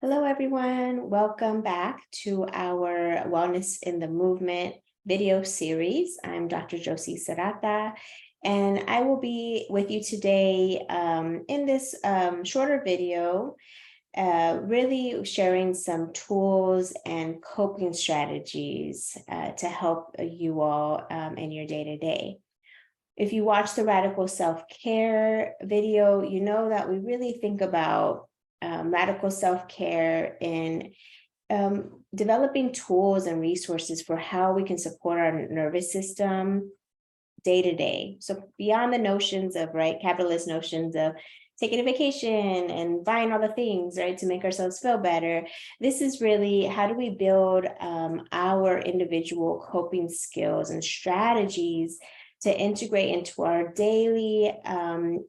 Hello, everyone. Welcome back to our Wellness in the Movement video series. I'm Dr. Josie Serrata, and I will be with you today in this shorter video, really sharing some tools and coping strategies to help you all in your day-to-day. If you watch the Radical Self-Care video, you know that we really think about radical self-care in developing tools and resources for how we can support our nervous system day to day. So beyond the notions of, right, capitalist notions of taking a vacation and buying all the things, right, to make ourselves feel better, this is really how do we build our individual coping skills and strategies to integrate into our daily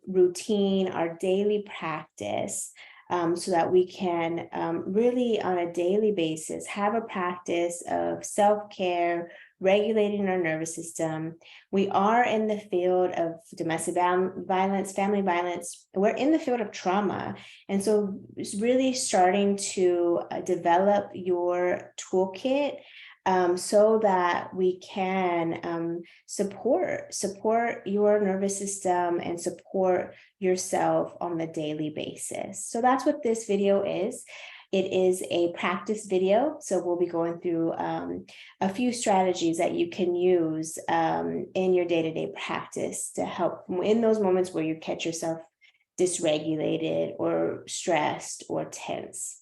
routine, our daily practice, so that we can really on a daily basis have a practice of self-care, regulating our nervous system. We are in the field of domestic violence, family violence. We're in the field of trauma. And so it's really starting to develop your toolkit so that we can support your nervous system and support yourself on the daily basis. So that's what this video is. It is a practice video, so we'll be going through a few strategies that you can use in your day-to-day practice to help in those moments where you catch yourself dysregulated or stressed or tense.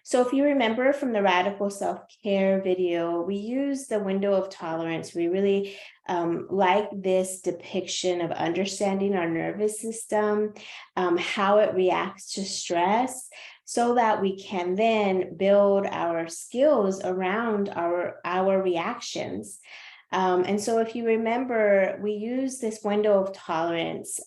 So if you remember from the Radical Self-Care video, we use the window of tolerance. We really like this depiction of understanding our nervous system, how it reacts to stress, so that we can then build our skills around our reactions. And so if you remember, we use this window of tolerance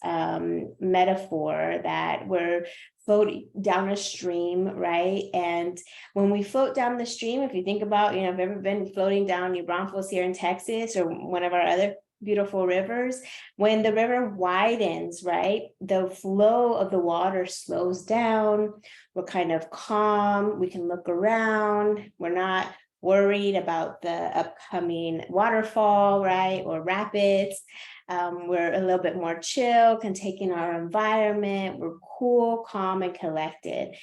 metaphor that we're floating down a stream, right? And when we float down the stream, if you think about, if you've ever been floating down New Braunfels here in Texas or one of our other beautiful rivers, when the river widens, right, the flow of the water slows down. We're kind of calm. We can look around. We're not worried about the upcoming waterfall, right, or rapids. We're a little bit more chill, can take in our environment. We're cool, calm, and collected.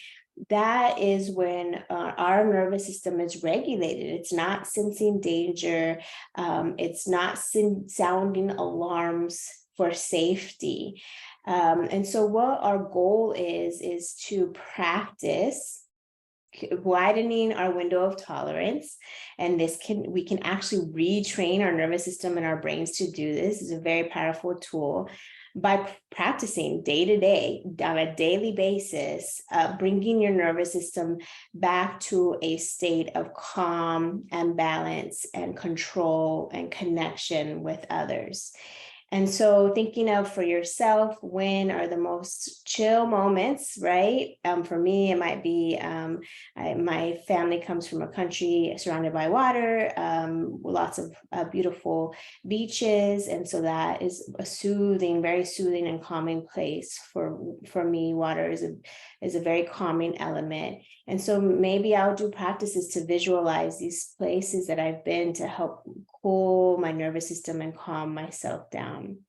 That is when our nervous system is regulated. It's not sensing danger. It's not sounding alarms for safety. And so what our goal is to practice widening our window of tolerance. And we can actually retrain our nervous system and our brains to do this. It's a very powerful tool by practicing day to day on a daily basis, bringing your nervous system back to a state of calm and balance and control and connection with others. And so thinking of for yourself, when are the most chill moments, right? For me, it might be my family comes from a country surrounded by water, lots of beautiful beaches. And so that is a very soothing and calming place for me. Water is a very calming element. And so maybe I'll do practices to visualize these places that I've been to help cool my nervous system and calm myself down.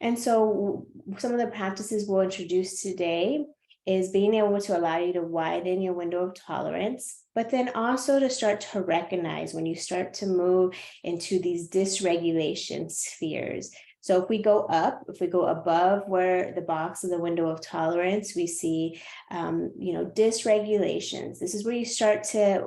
And so some of the practices we'll introduce today is being able to allow you to widen your window of tolerance, but then also to start to recognize when you start to move into these dysregulation spheres. So if we go above where the box of the window of tolerance, we see, dysregulations. This is where you start to,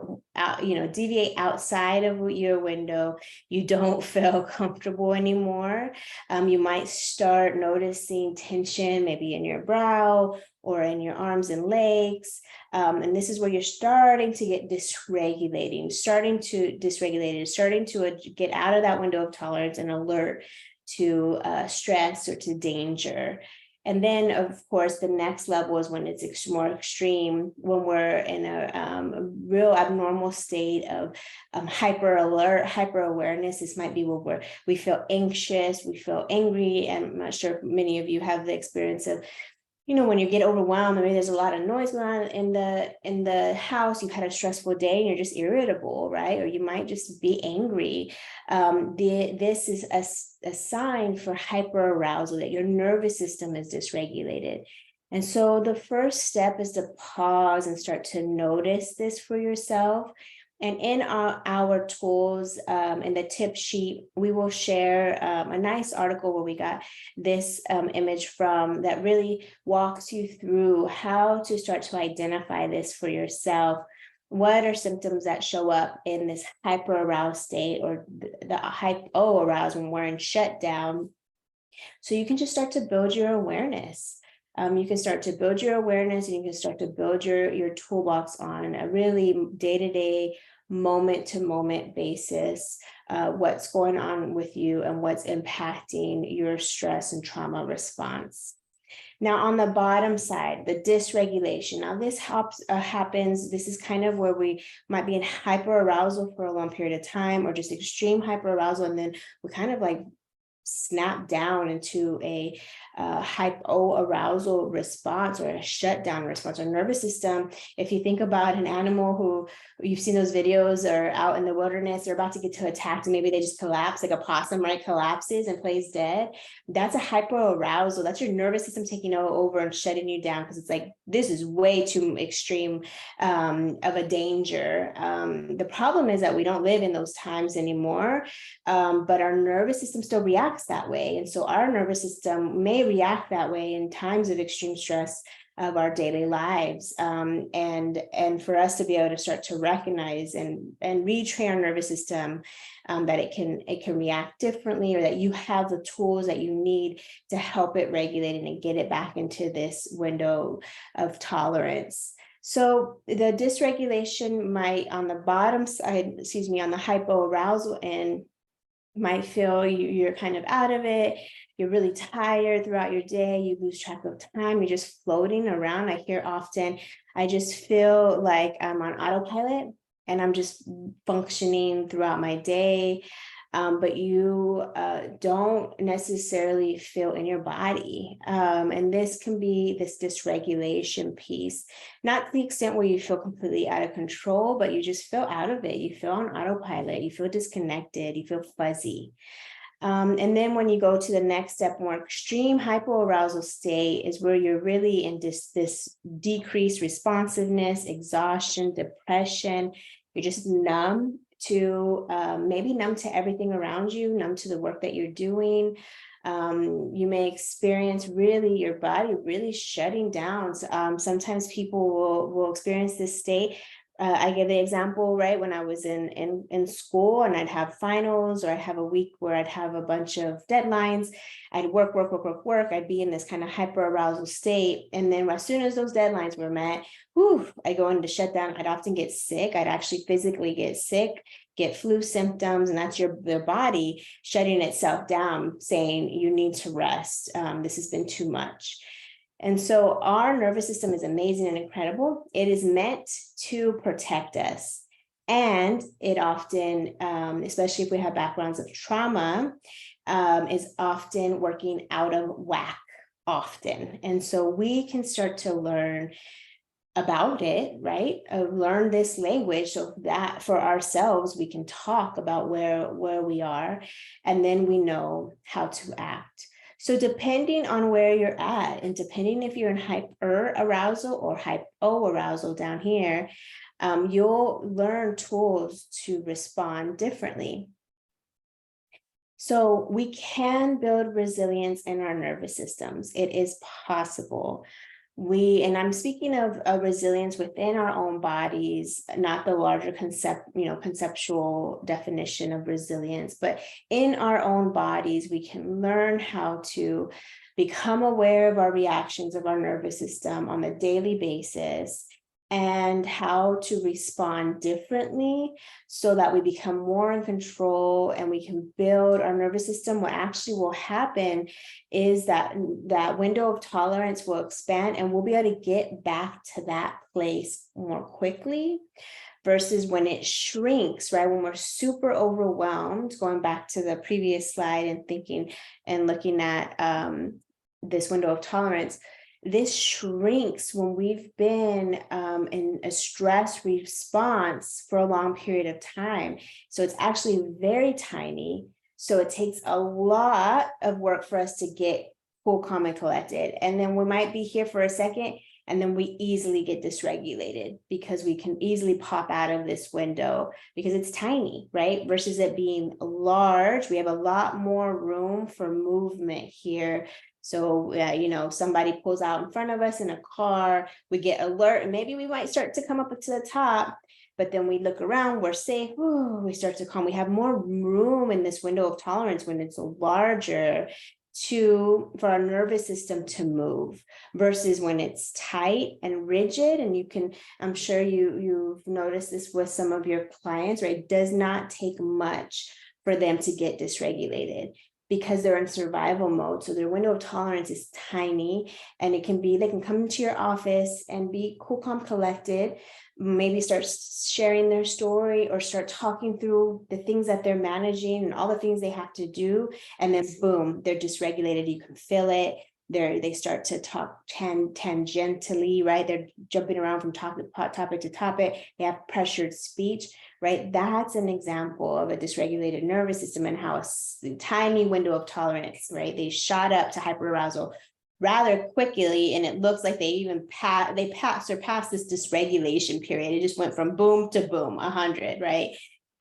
deviate outside of your window. You don't feel comfortable anymore. You might start noticing tension, maybe in your brow or in your arms and legs. And this is where you're starting to get starting to get out of that window of tolerance and alert to stress or to danger. And then, of course, the next level is when it's more extreme, when we're in a real abnormal state of hyper alert, hyper awareness. This might be where we feel anxious, we feel angry. And I'm not sure if many of you have the experience of when you get overwhelmed, maybe there's a lot of noise going on in the house, you've had a stressful day and you're just irritable, right? Or you might just be angry. This is a sign for hyperarousal, that your nervous system is dysregulated. And so the first step is to pause and start to notice this for yourself. And in our tools, in the tip sheet, we will share a nice article where we got this image from, that really walks you through how to start to identify this for yourself. What are symptoms that show up in this hyper-aroused state, or the hypo-aroused when we're in shutdown? So you can just start to build your awareness. You can start to build your awareness, and you can start to build your toolbox on a really day-to-day, moment-to-moment basis, what's going on with you and what's impacting your stress and trauma response. Now, on the bottom side, the dysregulation. Now, this happens. This is kind of where we might be in hyperarousal for a long period of time, or just extreme hyperarousal, and then we kind of like snap down into a hypoarousal response, or a shutdown response. Our nervous system, if you think about an animal who, you've seen those videos, are out in the wilderness, they're about to get to attack, and maybe they just collapse, like a possum, right? Collapses and plays dead. That's a hypoarousal. That's your nervous system taking over and shutting you down, because it's like, this is way too extreme of a danger. The problem is that we don't live in those times anymore, but our nervous system still reacts that way. And so our nervous system may react that way in times of extreme stress of our daily lives. And for us to be able to start to recognize and retrain our nervous system, that it can react differently, or that you have the tools that you need to help it regulate and get it back into this window of tolerance. So the dysregulation might, on the bottom side, on the hypoarousal end, might feel you're kind of out of it. You're really tired throughout your day. You lose track of time. You're just floating around. I hear often, I just feel like I'm on autopilot and I'm just functioning throughout my day. But you don't necessarily feel in your body. And this can be this dysregulation piece, not to the extent where you feel completely out of control, but you just feel out of it. You feel on autopilot, you feel disconnected, you feel fuzzy. And then when you go to the next step, more extreme hypoarousal state, is where you're really in this decreased responsiveness, exhaustion, depression. You're just numb to maybe numb to everything around you, numb to the work that you're doing. You may experience really your body really shutting down. Sometimes people will experience this state. I give the example, right, when I was in school and I'd have finals, or I'd have a week where I'd have a bunch of deadlines. I'd work. I'd be in this kind of hyperarousal state. And then as soon as those deadlines were met, I go into shutdown. I'd often get sick. I'd actually physically get sick, get flu symptoms, and that's your body shutting itself down, saying you need to rest. This has been too much. And so our nervous system is amazing and incredible. It is meant to protect us. And it often, especially if we have backgrounds of trauma, is often working out of whack often. And so we can start to learn about it, right? Learn this language, so that for ourselves, we can talk about where we are, and then we know how to act. So depending on where you're at, and depending if you're in hyperarousal or hypoarousal down here, you'll learn tools to respond differently. So we can build resilience in our nervous systems. It is possible. And I'm speaking of a resilience within our own bodies, not the larger conceptual definition of resilience, but in our own bodies, we can learn how to become aware of our reactions of our nervous system on a daily basis, and how to respond differently so that we become more in control and we can build our nervous system. What actually will happen is that window of tolerance will expand, and we'll be able to get back to that place more quickly, versus when it shrinks, right? When we're super overwhelmed, going back to the previous slide and thinking and looking at this window of tolerance, this shrinks when we've been in a stress response for a long period of time. So it's actually very tiny. So it takes a lot of work for us to get cool, calm, and collected. And then we might be here for a second, and then we easily get dysregulated because we can easily pop out of this window because it's tiny, right? Versus it being large, we have a lot more room for movement here. So, somebody pulls out in front of us in a car, we get alert, and maybe we might start to come up to the top, but then we look around, we're safe, we start to calm. We have more room in this window of tolerance when it's larger for our nervous system to move versus when it's tight and rigid. And I'm sure you've noticed this with some of your clients, right? It does not take much for them to get dysregulated because they're in survival mode. So their window of tolerance is tiny, and they can come into your office and be cool, calm, collected, maybe start sharing their story or start talking through the things that they're managing and all the things they have to do. And then boom, they're dysregulated. You can feel it. They start to talk tangentially, right? They're jumping around from topic to topic. They have pressured speech, right? That's an example of a dysregulated nervous system and how a tiny window of tolerance, right? They shot up to hyperarousal rather quickly, and it looks like they even surpassed this dysregulation period. It just went from boom to boom, 100, right?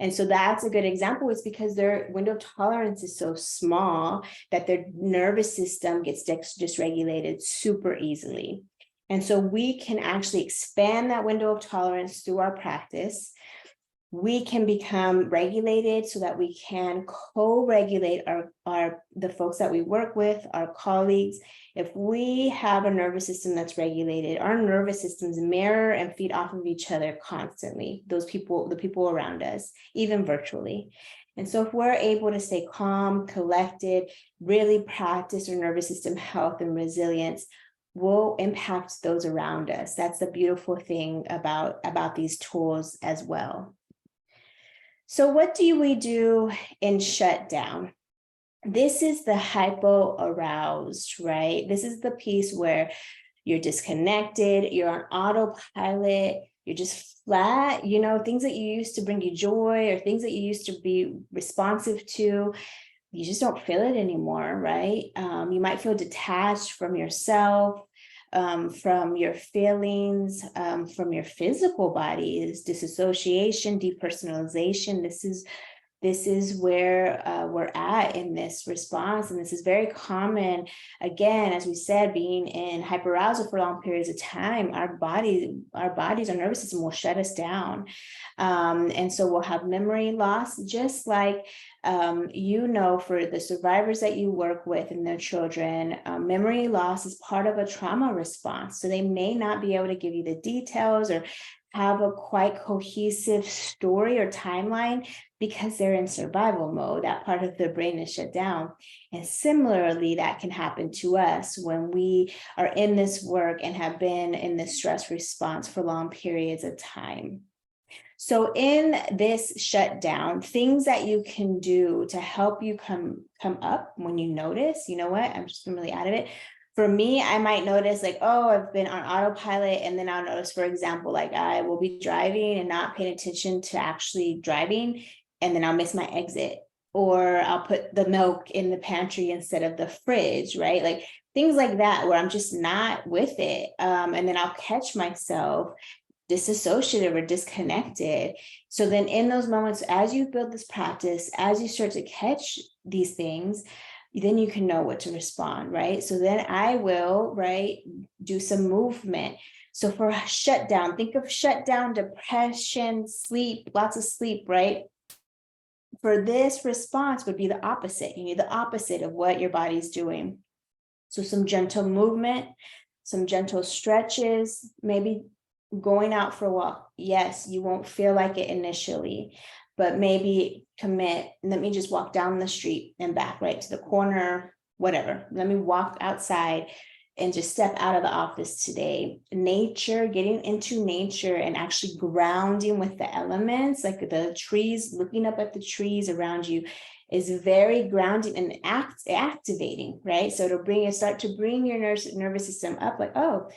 And so that's a good example. It's because their window of tolerance is so small that their nervous system gets dysregulated super easily. And so we can actually expand that window of tolerance through our practice. We can become regulated so that we can co-regulate the folks that we work with, our colleagues. If we have a nervous system that's regulated, our nervous systems mirror and feed off of each other constantly, the people around us, even virtually. And so if we're able to stay calm, collected, really practice our nervous system health and resilience, will impact those around us. That's the beautiful thing about these tools as well. So what do we do in shutdown? This is the hypo-aroused, right? This is the piece where you're disconnected, you're on autopilot, you're just flat, things that you used to bring you joy or things that you used to be responsive to, you just don't feel it anymore, right? You might feel detached from yourself, from your feelings, from your physical bodies, disassociation, depersonalization. This is where we're at in this response. And this is very common. Again, as we said, being in hyperarousal for long periods of time, our nervous system will shut us down. And so we'll have memory loss, just like, for the survivors that you work with and their children, memory loss is part of a trauma response. So they may not be able to give you the details or have a quite cohesive story or timeline because they're in survival mode. That part of their brain is shut down. And similarly, that can happen to us when we are in this work and have been in this stress response for long periods of time. So in this shutdown, things that you can do to help you come up when you notice, I'm just really out of it. For me, I might notice I've been on autopilot, and then I'll notice, for example, I will be driving and not paying attention to actually driving, and then I'll miss my exit, or I'll put the milk in the pantry instead of the fridge, right? Things like that where I'm just not with it. And then I'll catch myself disassociative or disconnected. So then in those moments, as you build this practice, as you start to catch these things, then you can know what to respond, right? So then I will, do some movement. So for shutdown, think of shutdown, depression, sleep, lots of sleep, right? For this response would be the opposite. You need the opposite of what your body's doing. So some gentle movement, some gentle stretches, maybe going out for a walk. Yes, you won't feel like it initially, but maybe commit, let me just walk down the street and back, right to the corner, whatever. Let me walk outside and just step out of the office today. Nature, getting into nature and actually grounding with the elements, like the trees, looking up at the trees around you is very grounding and activating, right? So it'll start to bring your nervous system up, like, oh,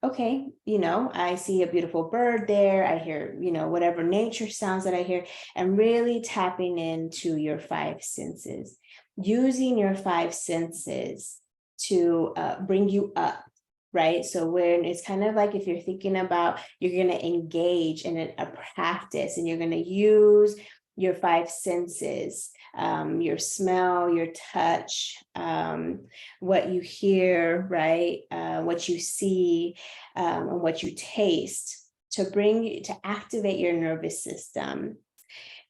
okay, I see a beautiful bird there. I hear, whatever nature sounds that I hear, and really tapping into your five senses, using your five senses to bring you up, right? So when it's kind of like if you're thinking about, you're going to engage in a practice and you're going to use your five senses, your smell, your touch, what you hear, right? What you see, and what you taste, to activate your nervous system.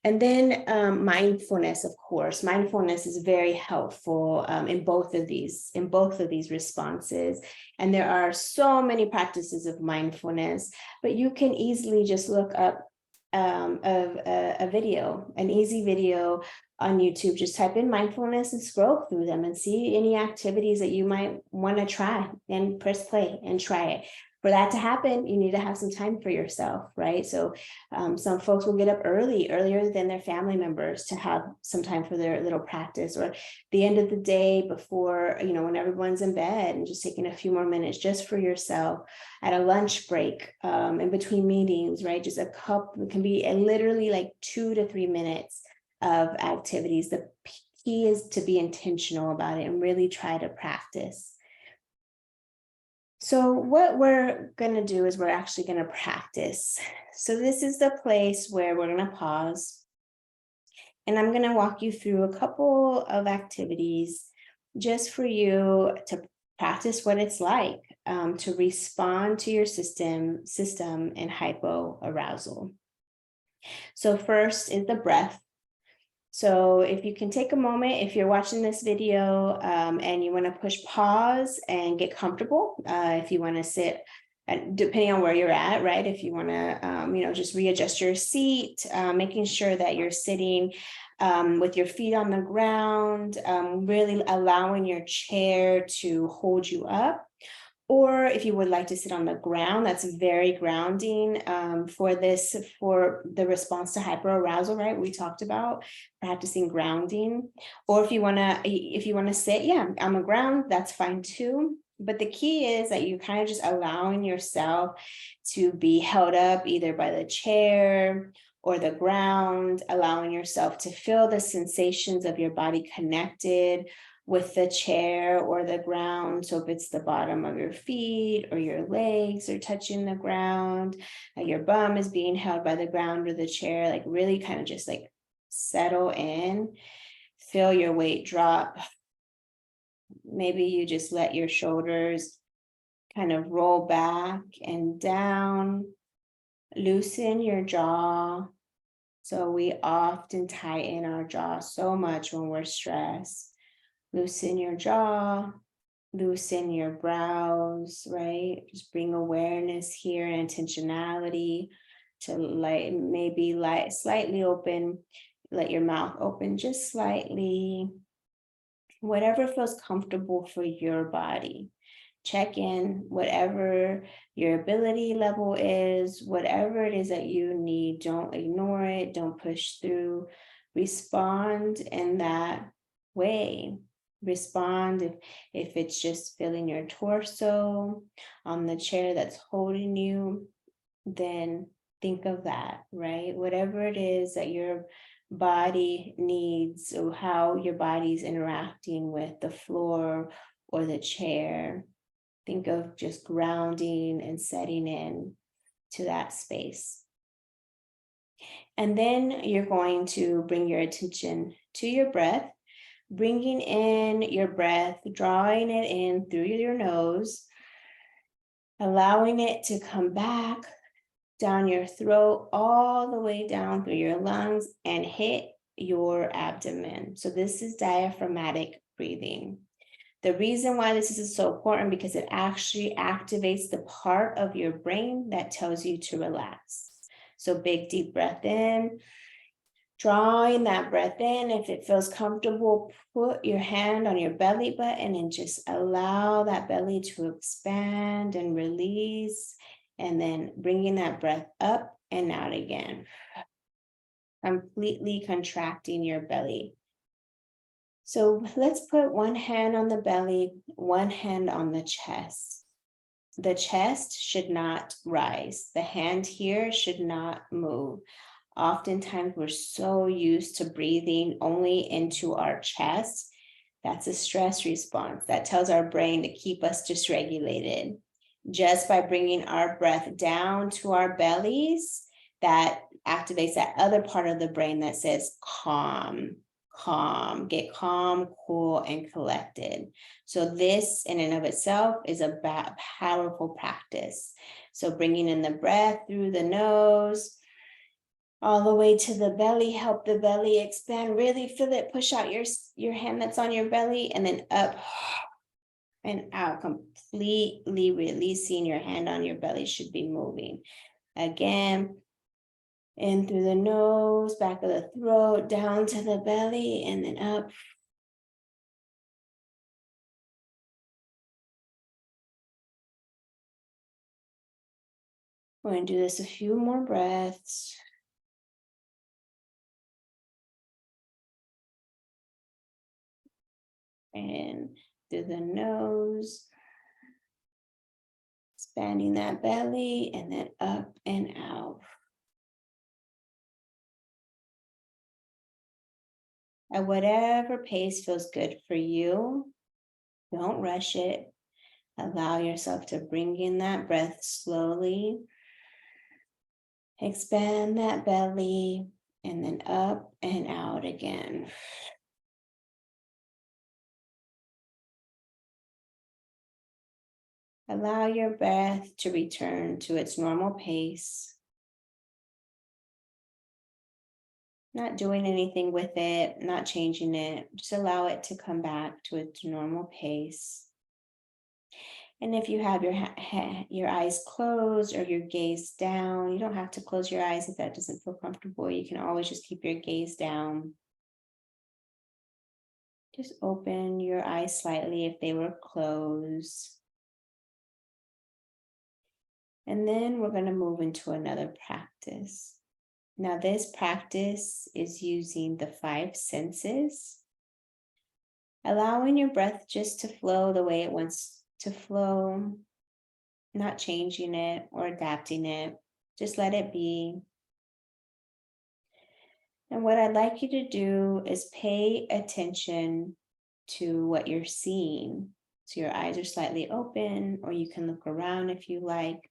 And then mindfulness, of course. Mindfulness is very helpful in both of these responses. And there are so many practices of mindfulness, but you can easily just look up a video, an easy video on YouTube. Just type in mindfulness and scroll through them and see any activities that you might want to try, and press play and try it. For that to happen, you need to have some time for yourself, right? So some folks will get up earlier than their family members, to have some time for their little practice, or the end of the day before, when everyone's in bed, and just taking a few more minutes just for yourself at a lunch break, in between meetings, right? Just a couple, it can be literally like 2 to 3 minutes of activities. The key is to be intentional about it and really try to practice. So what we're going to do is we're actually going to practice. So this is the place where we're going to pause. And I'm going to walk you through a couple of activities just for you to practice what it's like to respond to your system in hypoarousal. So first is the breath. So if you can take a moment, if you're watching this video and you want to push pause and get comfortable, if you want to sit, depending on where you're at, right? If you want to, just readjust your seat, making sure that you're sitting with your feet on the ground, really allowing your chair to hold you up. Or if you would like to sit on the ground, that's very grounding for the response to hyperarousal, right? We talked about practicing grounding. Or if you want to sit, on the ground, that's fine too. But the key is that you kind of just allowing yourself to be held up either by the chair or the ground, allowing yourself to feel the sensations of your body connected with the chair or the ground. So if it's the bottom of your feet or your legs are touching the ground, your bum is being held by the ground or the chair, like really kind of just like settle in, feel your weight drop. Maybe you just let your shoulders kind of roll back and down, loosen your jaw. So we often tighten our jaw so much when we're stressed. Loosen your jaw, loosen your brows, right? Just bring awareness here and intentionality to slightly open, let your mouth open just slightly. Whatever feels comfortable for your body. Check in, whatever your ability level is, whatever it is that you need, don't ignore it, don't push through. Respond in that way. Respond if it's just feeling your torso on the chair that's holding you, then think of that, right? Whatever it is that your body needs, or how your body's interacting with the floor or the chair, think of just grounding and setting in to that space. And then you're going to bring your attention to your breath, bringing in your breath, drawing it in through your nose, allowing it to come back down your throat, all the way down through your lungs and hit your abdomen. So this is diaphragmatic breathing. The reason why this is so important, because it actually activates the part of your brain that tells you to relax. So big, deep breath in, drawing that breath in. If it feels comfortable, put your hand on your belly button and just allow that belly to expand and release. And then bringing that breath up and out again. Completely contracting your belly. So let's put one hand on the belly, one hand on the chest. The chest should not rise. The hand here should not move. Oftentimes, we're so used to breathing only into our chest. That's a stress response. That tells our brain to keep us dysregulated. Just by bringing our breath down to our bellies, that activates that other part of the brain that says calm, calm, get calm, cool, and collected. So this in and of itself is a powerful practice. So bringing in the breath through the nose, all the way to the belly, help the belly expand, really feel it, push out your hand that's on your belly, and then up and out, completely releasing. Your hand on your belly should be moving. Again, in through the nose, back of the throat, down to the belly, and then up. We're going to do this a few more breaths. And through the nose, expanding that belly, and then up and out. At whatever pace feels good for you, don't rush it. Allow yourself to bring in that breath slowly. Expand that belly, and then up and out again. Allow your breath to return to its normal pace. Not doing anything with it, not changing it. Just allow it to come back to its normal pace. And if you have your eyes closed or your gaze down, you don't have to close your eyes if that doesn't feel comfortable. You can always just keep your gaze down. Just open your eyes slightly if they were closed. And then we're going to move into another practice. Now, this practice is using the 5 senses, allowing your breath just to flow the way it wants to flow, not changing it or adapting it. Just let it be. And what I'd like you to do is pay attention to what you're seeing. So your eyes are slightly open, or you can look around if you like.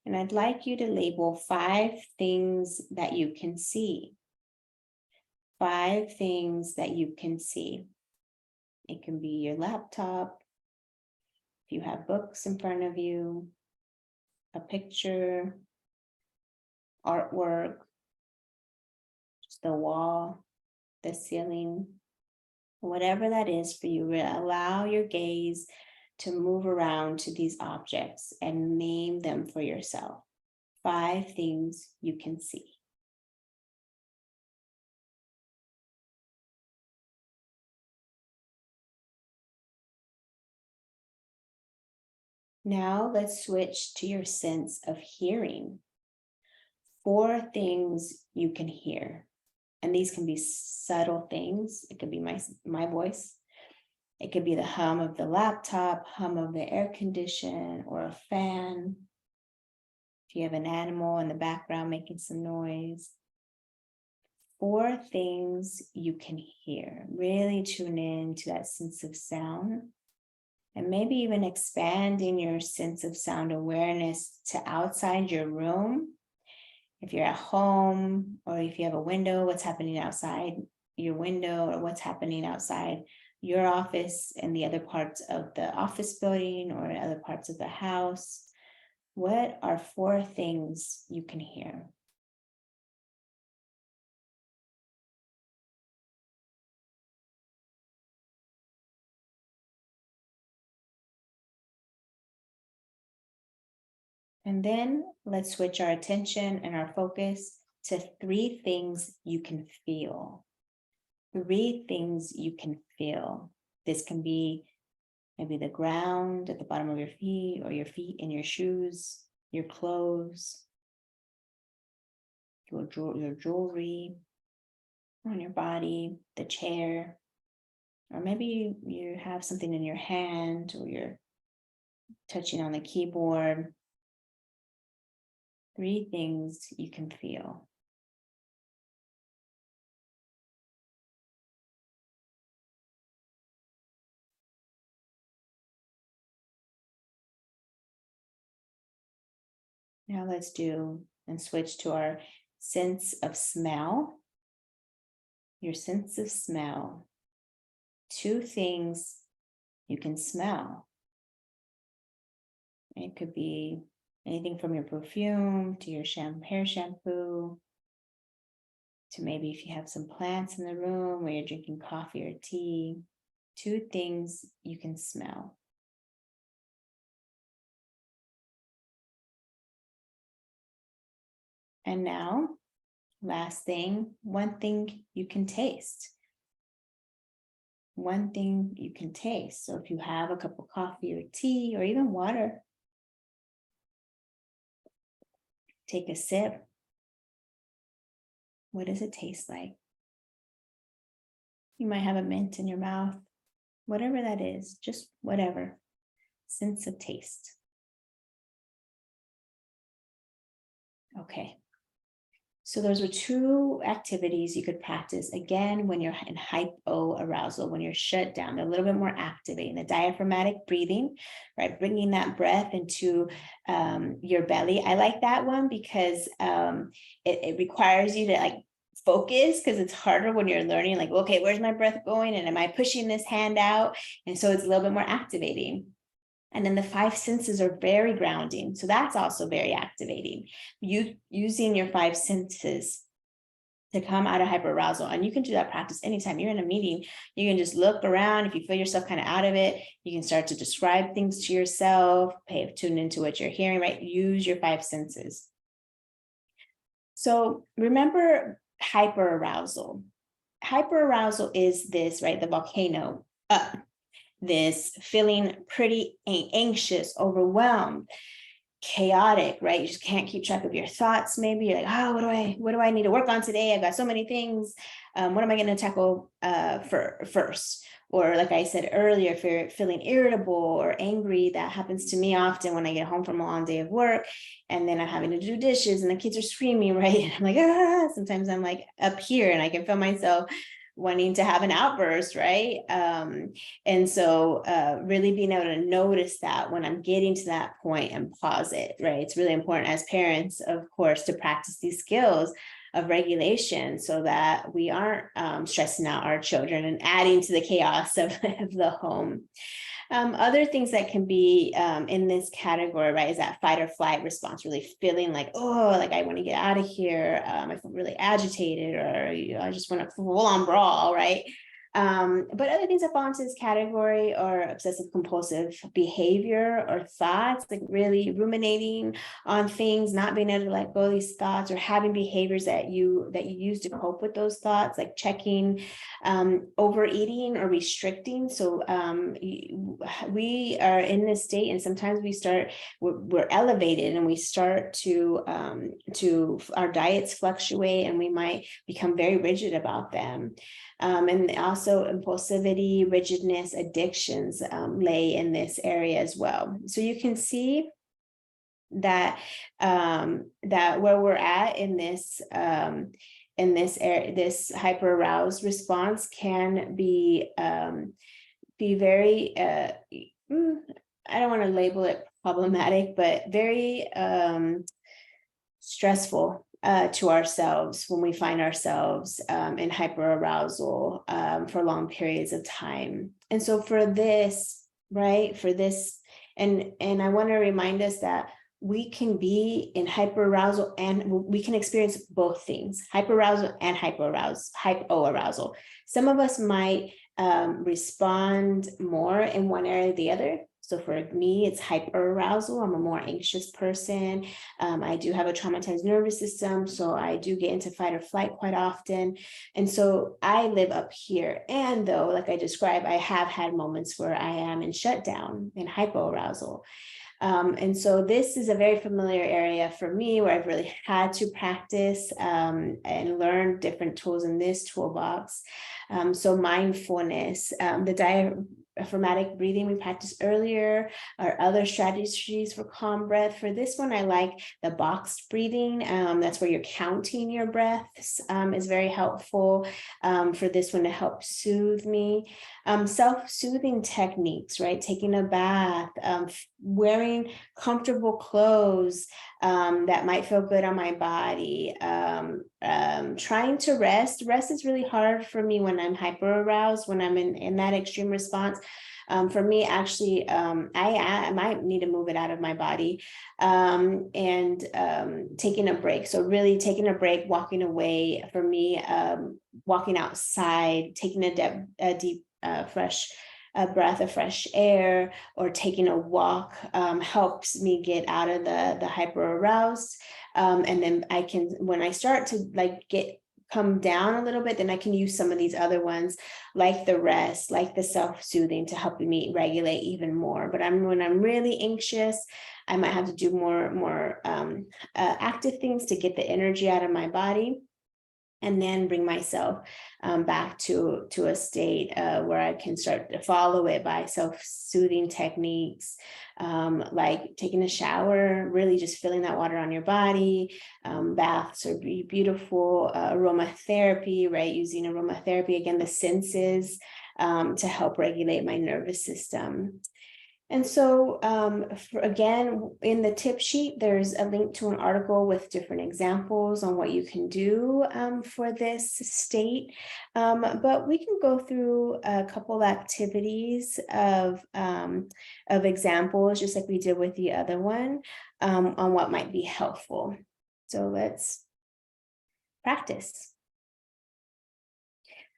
And I'd like you to label 5 things that you can see. 5 things that you can see. It can be your laptop, if you have books in front of you, a picture, artwork, just the wall, the ceiling, whatever that is for you. Allow your gaze to move around to these objects and name them for yourself. 5 things you can see. Now let's switch to your sense of hearing. 4 things you can hear. And these can be subtle things. It could be my voice. It could be the hum of the laptop, hum of the air condition, or a fan. If you have an animal in the background making some noise. 4 things you can hear. Really tune in to that sense of sound. And maybe even expanding your sense of sound awareness to outside your room. If you're at home, or if you have a window, what's happening outside your window, or what's happening outside your office and the other parts of the office building or other parts of the house. What are 4 things you can hear? And then let's switch our attention and our focus to 3 things you can feel. 3 things you can feel. This can be maybe the ground at the bottom of your feet, or your feet in your shoes, your clothes, your jewelry on your body, the chair. or maybe you have something in your hand or you're touching on the keyboard. 3 things you can feel. Now let's do and switch to our sense of smell. Your sense of smell. 2 things you can smell. It could be anything from your perfume to your hair shampoo, to maybe if you have some plants in the room or you're drinking coffee or tea. 2 things you can smell. And now, last thing, 1 thing you can taste. 1 thing you can taste. So if you have a cup of coffee or tea or even water, take a sip. What does it taste like? You might have a mint in your mouth, whatever that is, just whatever. Sense of taste. Okay. So those are 2 activities you could practice again when you're in hypoarousal, when you're shut down. They're a little bit more activating. The diaphragmatic breathing, right? Bringing that breath into your belly. I like that one because it requires you to like focus, because it's harder when you're learning, like, okay, where's my breath going? And am I pushing this hand out? And so it's a little bit more activating. And then the 5 senses are very grounding. So that's also very activating. You using your 5 senses to come out of hyperarousal. And you can do that practice anytime you're in a meeting. You can just look around. If you feel yourself kind of out of it, you can start to describe things to yourself, tune into what you're hearing, right? Use your 5 senses. So remember hyperarousal. Hyperarousal is this, right? The volcano up. This feeling pretty anxious, overwhelmed, chaotic, right? You just can't keep track of your thoughts. Maybe you're like, oh, what do I need to work on today? I've got so many things. What am I going to tackle first? Or like I said earlier, if you're feeling irritable or angry, that happens to me often when I get home from a long day of work, and then I'm having to do dishes and the kids are screaming, right? And I'm like, ah, sometimes I'm like up here and I can feel myself wanting to have an outburst, right? And so really being able to notice that when I'm getting to that point and pause it, right? It's really important as parents, of course, to practice these skills of regulation so that we aren't stressing out our children and adding to the chaos of the home. Other things that can be in this category, right, is that fight or flight response, really feeling like, oh, like I want to get out of here. I feel really agitated, or I just want to full on brawl, right? But other things that fall into this category are obsessive compulsive behavior or thoughts, like really ruminating on things, not being able to let go of these thoughts, or having behaviors that you use to cope with those thoughts, like checking, overeating or restricting. So we are in this state, and sometimes we're elevated and we start to our diets fluctuate, and we might become very rigid about them. And also impulsivity, rigidness, addictions lay in this area as well. So you can see that that where we're at in this area, this hyperaroused response can be very I don't want to label it problematic, but very stressful to ourselves when we find ourselves in hyperarousal for long periods of time. And so for this, right, and I want to remind us that we can be in hyperarousal and we can experience both things, hyperarousal and hypoarousal. Some of us might respond more in one area or the other. So for me, it's hyperarousal. I'm a more anxious person. I do have a traumatized nervous system, so I do get into fight or flight quite often. And so I live up here. And though, like I described, I have had moments where I am in shutdown, in hypoarousal. And so this is a very familiar area for me where I've really had to practice and learn different tools in this toolbox. So mindfulness, the diaphragmatic breathing we practiced earlier, or other strategies for calm breath. For this one, I like the boxed breathing. That's where you're counting your breaths, is very helpful for this one to help soothe me. Self-soothing techniques, right? Taking a bath, wearing comfortable clothes that might feel good on my body, trying to rest. Rest is really hard for me when I'm hyper aroused, when I'm in that extreme response. For me, actually, I might need to move it out of my body, and taking a break. So really taking a break, walking away for me, walking outside, taking a deep, fresh breath of fresh air, or taking a walk helps me get out of the hyper aroused. And then I can, when I start to like come down a little bit, then I can use some of these other ones, like the rest, like the self-soothing, to help me regulate even more. But when I'm really anxious, I might have to do more active things to get the energy out of my body, and then bring myself back to a state where I can start to follow it by self-soothing techniques, like taking a shower, really just feeling that water on your body. Baths are beautiful. Aromatherapy, right? Using aromatherapy, again, the senses, to help regulate my nervous system. And so, again, in the tip sheet, there's a link to an article with different examples on what you can do for this state. But we can go through a couple of activities of examples, just like we did with the other one, on what might be helpful. So let's practice.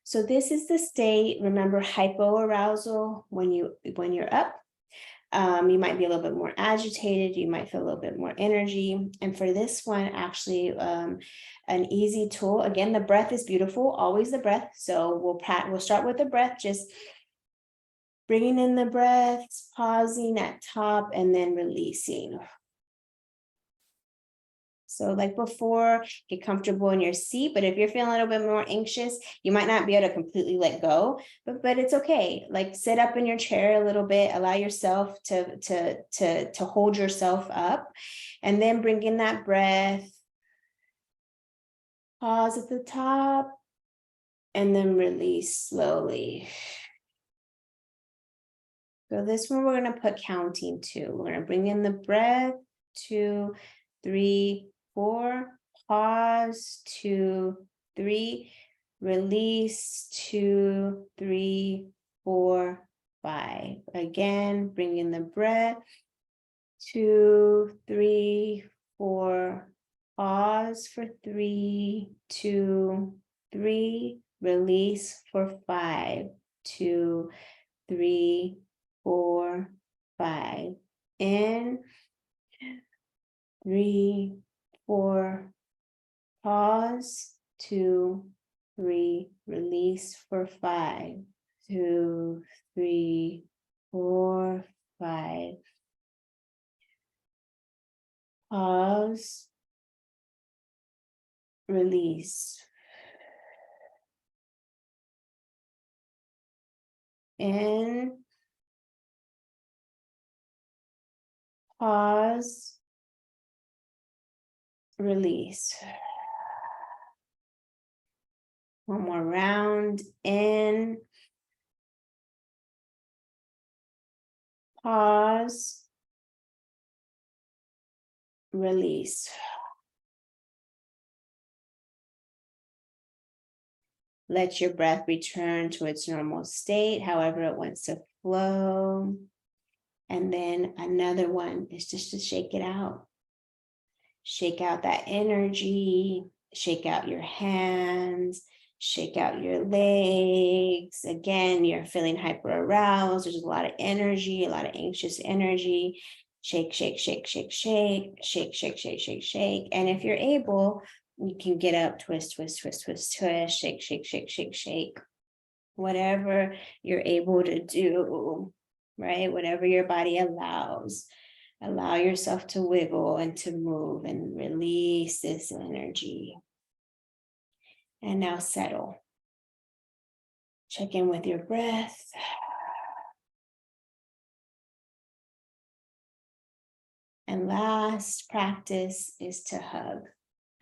So this is the state. Remember, hypoarousal when you're up. You might be a little bit more agitated, you might feel a little bit more energy. And for this one, actually, an easy tool, again, the breath is beautiful, always the breath. So we'll start with the breath, just bringing in the breaths, pausing at top, and then releasing. So like before, get comfortable in your seat, but if you're feeling a little bit more anxious, you might not be able to completely let go, but it's okay. Like sit up in your chair a little bit, allow yourself to hold yourself up, and then bring in that breath, pause at the top, and then release slowly. So this one, we're going to put counting 2. We're going to bring in the breath, 2, 3, 4, pause, 2, 3, release, 2, 3, 4, 5. Again, bring in the breath, 2, 3, 4, pause for 3, 2, 3, release for 5, 2, 3, 4, 5. In, 3, 4, pause, 2, 3, release for 5, 2, 3, 4, 5. Pause, release. In, pause, release. One more round. In, pause, release. Let your breath return to its normal state, however it wants to flow. And then another one is just to shake it out. Shake out that energy, shake out your hands, shake out your legs. Again, you're feeling hyper aroused. There's a lot of energy, a lot of anxious energy. Shake, shake, shake, shake, shake, shake, shake, shake, shake, shake. And if you're able, you can get up, twist, twist, twist, twist, twist, shake, shake, shake, shake, shake. Whatever you're able to do, right? Whatever your body allows. Allow yourself to wiggle and to move and release this energy. And now settle. Check in with your breath. And last practice is to hug.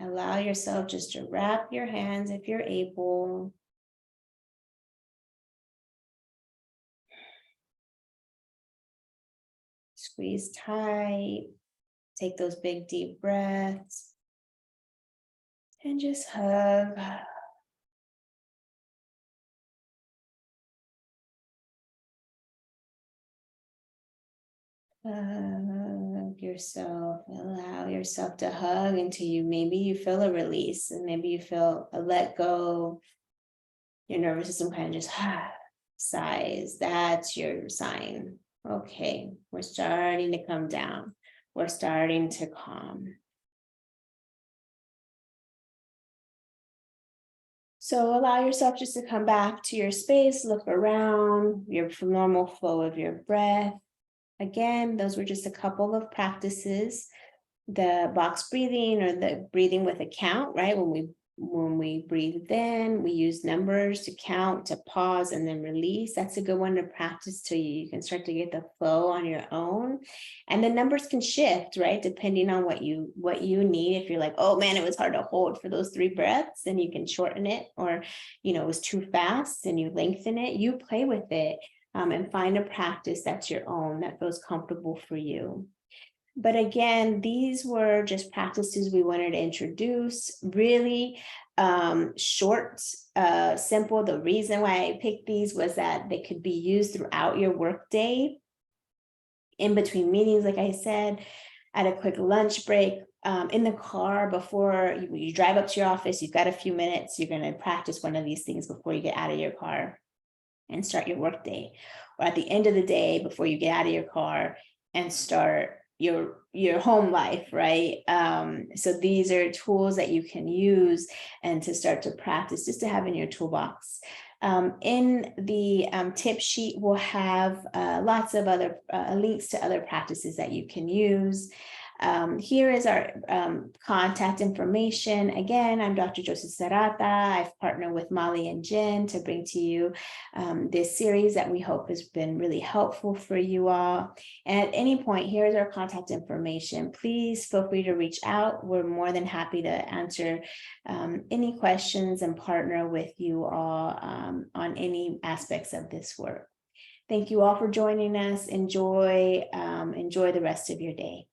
Allow yourself just to wrap your hands if you're able. Squeeze tight. Take those big deep breaths. And just hug. Hug yourself. Allow yourself to hug until maybe you feel a release, and maybe you feel a let go. Your nervous system kind of just sighs. That's your sign. Okay, we're starting to come down. We're starting to calm. So allow yourself just to come back to your space, look around, your normal flow of your breath. Again, those were just a couple of practices. The box breathing, or the breathing with a count, right? When we breathe in, we use numbers to count, to pause, and then release. That's a good one to practice till you can start to get the flow on your own. And the numbers can shift, right? Depending on what you need. If you're like, oh man, it was hard to hold for those 3 breaths, then you can shorten it. Or, it was too fast and you lengthen it. You play with it and find a practice that's your own, that feels comfortable for you. But again, these were just practices we wanted to introduce, really short, simple. The reason why I picked these was that they could be used throughout your workday, in between meetings, like I said, at a quick lunch break, in the car before you drive up to your office. You've got a few minutes, you're going to practice one of these things before you get out of your car and start your workday, or at the end of the day before you get out of your car and start your home life, right? So these are tools that you can use and to start to practice, just to have in your toolbox. In the tip sheet, we'll have lots of other links to other practices that you can use. Here is our contact information. Again, I'm Dr. Josie Serrata. I've partnered with Molly and Jen to bring to you this series that we hope has been really helpful for you all. And at any point, here's our contact information. Please feel free to reach out. We're more than happy to answer any questions and partner with you all on any aspects of this work. Thank you all for joining us. Enjoy the rest of your day.